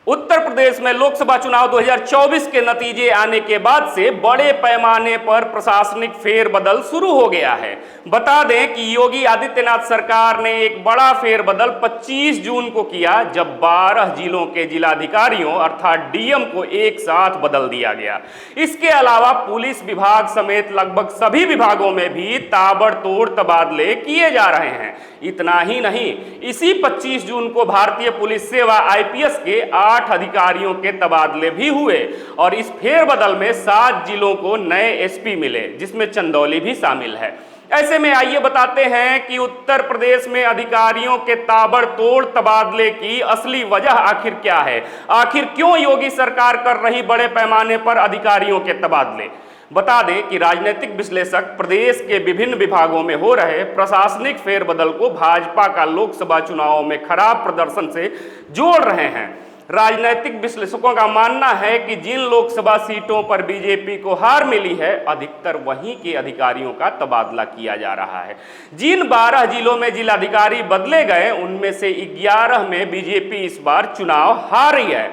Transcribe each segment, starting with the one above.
उत्तर प्रदेश में लोकसभा चुनाव 2024 के नतीजे आने के बाद से बड़े पैमाने पर प्रशासनिक फेरबदल शुरू हो गया है। बता दें कि योगी आदित्यनाथ सरकार ने एक बड़ा फेरबदल 25 जून को किया, जब 12 जिलों के जिलाधिकारियों अर्थात डीएम को एक साथ बदल दिया गया। इसके अलावा पुलिस विभाग समेत लगभग सभी विभागों में भी ताबड़तोड़ तबादले किए जा रहे हैं। इतना ही नहीं, इसी 25 जून को भारतीय पुलिस सेवा आईपीएस के 8 अधिकारियों के तबादले भी हुए और इस फेरबदल में 7 जिलों को नए एसपी मिले, जिसमें चंदौली भी शामिल है। ऐसे में आइए बताते हैं कि उत्तर प्रदेश में अधिकारियों के ताबड़तोड़ तबादले की असली वजह आखिर क्या है। आखिर क्यों योगी सरकार कर रही बड़े पैमाने पर अधिकारियों के तबादले। बता दें कि राजनीतिक विश्लेषक प्रदेश के विभिन्न विभागों में हो रहे प्रशासनिक फेरबदल को भाजपा का लोकसभा चुनावों में खराब प्रदर्शन से जोड़ रहे हैं। राजनीतिक विश्लेषकों का मानना है कि जिन लोकसभा सीटों पर बीजेपी को हार मिली है, अधिकतर वहीं के अधिकारियों का तबादला किया जा रहा है। जिन 12 जिलों में जिलाधिकारी बदले गए, उनमें से 11 में बीजेपी इस बार चुनाव हारी है।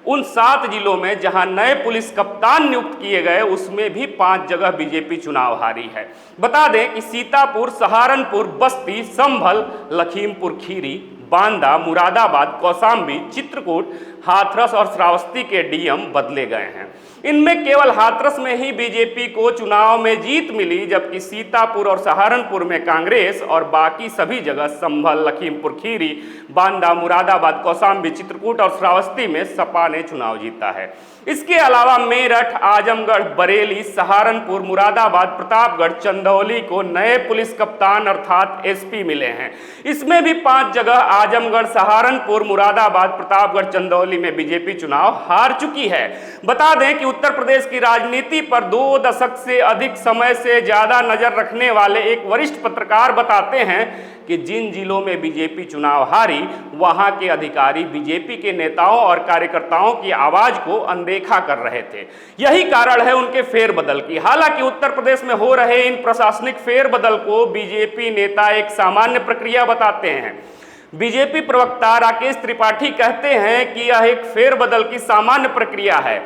उन 7 जिलों में जहां नए पुलिस कप्तान नियुक्त किए गए, उसमें भी 5 जगह बीजेपी चुनाव हारी है। बता दें कि सीतापुर, सहारनपुर, बस्ती, संभल, लखीमपुर खीरी, बांदा, मुरादाबाद, कौशाम्बी, चित्रकूट, हाथरस और श्रावस्ती के डीएम बदले गए हैं। इनमें केवल हाथरस में ही बीजेपी को चुनाव में जीत मिली, जबकि सीतापुर और सहारनपुर में कांग्रेस और बाकी सभी जगह संभल, लखीमपुर खीरी, बांदा, मुरादाबाद, कौशाम्बी, चित्रकूट और श्रावस्ती में सपा ने चुनाव जीता है। इसके अलावा मेरठ, आजमगढ़, बरेली, सहारनपुर, मुरादाबाद, प्रतापगढ़, चंदौली को नए पुलिस कप्तान अर्थात एसपी मिले हैं। इसमें भी 5 जगह आजमगढ़, सहारनपुर, मुरादाबाद, प्रतापगढ़, चंदौली में बीजेपी चुनाव हार चुकी है। बता दें कि उत्तर प्रदेश की राजनीति पर 2 दशक से अधिक समय से ज्यादा नजर रखने वाले एक वरिष्ठ पत्रकार बताते हैं कि जिन जिलों में बीजेपी चुनाव हारी, वहां के अधिकारी बीजेपी के नेताओं और कार्यकर्ताओं की आवाज को अनदेखा कर रहे थे। यही कारण है उनके फेरबदल की। हालांकि उत्तर प्रदेश में हो रहे इन प्रशासनिक फेरबदल को बीजेपी नेता एक सामान्य प्रक्रिया बताते हैं। बीजेपी प्रवक्ता राकेश त्रिपाठी कहते हैं कि यह एक फेरबदल की सामान्य प्रक्रिया है।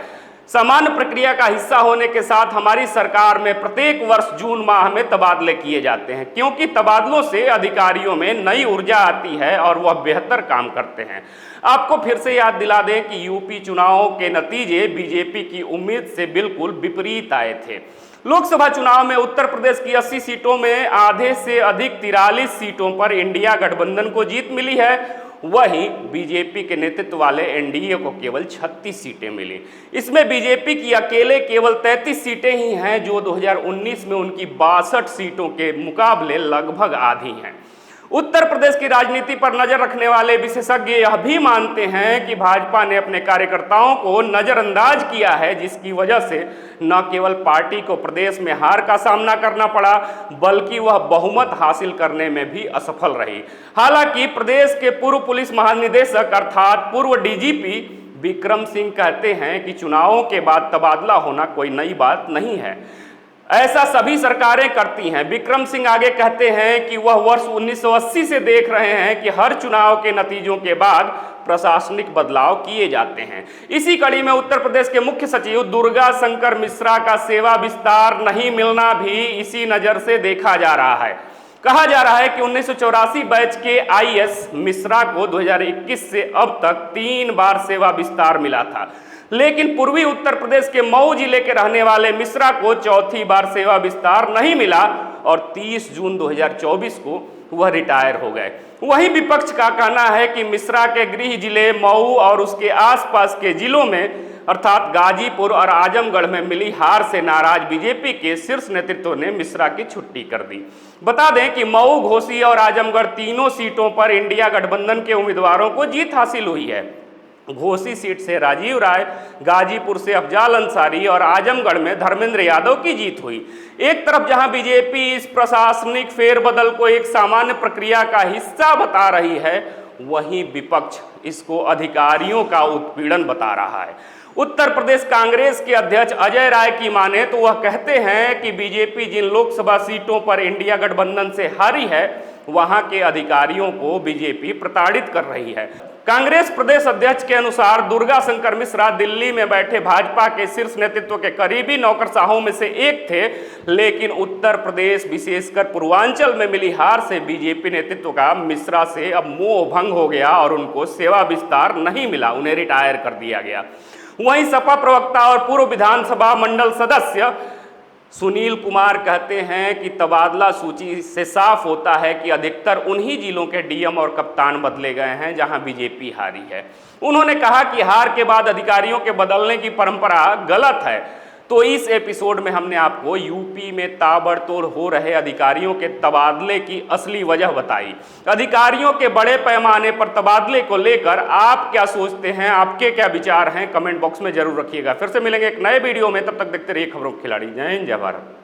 सामान्य प्रक्रिया का हिस्सा होने के साथ हमारी सरकार में प्रत्येक वर्ष जून माह में तबादले किए जाते हैं, क्योंकि तबादलों से अधिकारियों में नई ऊर्जा आती है और वह बेहतर काम करते हैं। आपको फिर से याद दिला दें कि यूपी चुनावों के नतीजे बीजेपी की उम्मीद से बिल्कुल विपरीत आए थे। लोकसभा चुनाव में उत्तर प्रदेश की 80 सीटों में आधे से अधिक 43 सीटों पर इंडिया गठबंधन को जीत मिली है। वहीं बीजेपी के नेतृत्व वाले एनडीए को केवल 36 सीटें मिली। इसमें बीजेपी की अकेले केवल 33 सीटें ही हैं, जो 2019 में उनकी 62 सीटों के मुकाबले लगभग आधी हैं। उत्तर प्रदेश की राजनीति पर नजर रखने वाले विशेषज्ञ यह भी मानते हैं कि भाजपा ने अपने कार्यकर्ताओं को नजरअंदाज किया है, जिसकी वजह से न केवल पार्टी को प्रदेश में हार का सामना करना पड़ा, बल्कि वह बहुमत हासिल करने में भी असफल रही। हालांकि प्रदेश के पूर्व पुलिस महानिदेशक अर्थात पूर्व डीजीपी विक्रम सिंह कहते हैं कि चुनावों के बाद तबादला होना कोई नई बात नहीं है, ऐसा सभी सरकारें करती हैं। विक्रम सिंह आगे कहते हैं कि वह वर्ष 1980 से देख रहे हैं कि हर चुनाव के नतीजों के बाद प्रशासनिक बदलाव किए जाते हैं। इसी कड़ी में उत्तर प्रदेश के मुख्य सचिव दुर्गा शंकर मिश्रा का सेवा विस्तार नहीं मिलना भी इसी नज़र से देखा जा रहा है। कहा जा रहा है कि 1984 बैच के आईएएस मिश्रा को 2021 से अब तक 3 बार सेवा विस्तार मिला था, लेकिन पूर्वी उत्तर प्रदेश के मऊ जिले के रहने वाले मिश्रा को चौथी बार सेवा विस्तार नहीं मिला और 30 जून 2024 को वह रिटायर हो गए। वहीं विपक्ष का कहना है कि मिश्रा के गृह जिले मऊ और उसके आसपास के जिलों में अर्थात गाजीपुर और आजमगढ़ में मिली हार से नाराज बीजेपी के शीर्ष नेतृत्व ने मिश्रा की छुट्टी कर दी। बता दें कि मऊ, घोसी और आजमगढ़ तीनों सीटों पर इंडिया गठबंधन के उम्मीदवारों को जीत हासिल हुई है। घोसी सीट से राजीव राय, गाजीपुर से अफजाल अंसारी और आजमगढ़ में धर्मेंद्र यादव की जीत हुई। एक तरफ जहां बीजेपी इस प्रशासनिक फेरबदल को एक सामान्य प्रक्रिया का हिस्सा बता रही है, वहीं विपक्ष इसको अधिकारियों का उत्पीड़न बता रहा है। उत्तर प्रदेश कांग्रेस के अध्यक्ष अजय राय की माने तो वह कहते हैं कि बीजेपी जिन लोकसभा सीटों पर इंडिया गठबंधन से हारी है, वहां के अधिकारियों को बीजेपी प्रताड़ित कर रही है। कांग्रेस प्रदेश अध्यक्ष के अनुसार दुर्गा शंकर मिश्रा दिल्ली में बैठे भाजपा के शीर्ष नेतृत्व के करीबी नौकरशाहों में से एक थे, लेकिन उत्तर प्रदेश विशेषकर पूर्वांचल में मिली हार से बीजेपी नेतृत्व का मिश्रा से अब मोह भंग हो गया और उनको सेवा विस्तार नहीं मिला, उन्हें रिटायर कर दिया गया। वहीं सपा प्रवक्ता और पूर्व विधानसभा मंडल सदस्य सुनील कुमार कहते हैं कि तबादला सूची से साफ होता है कि अधिकतर उन्हीं जिलों के डीएम और कप्तान बदले गए हैं जहां बीजेपी हारी है। उन्होंने कहा कि हार के बाद अधिकारियों के बदलने की परंपरा गलत है। तो इस एपिसोड में हमने आपको यूपी में ताबड़तोड़ हो रहे अधिकारियों के तबादले की असली वजह बताई। अधिकारियों के बड़े पैमाने पर तबादले को लेकर आप क्या सोचते हैं, आपके क्या विचार हैं, कमेंट बॉक्स में जरूर रखिएगा। फिर से मिलेंगे एक नए वीडियो में, तब तक देखते रहिए खबरों के खिलाड़ी। जय हिंद, जय भारत।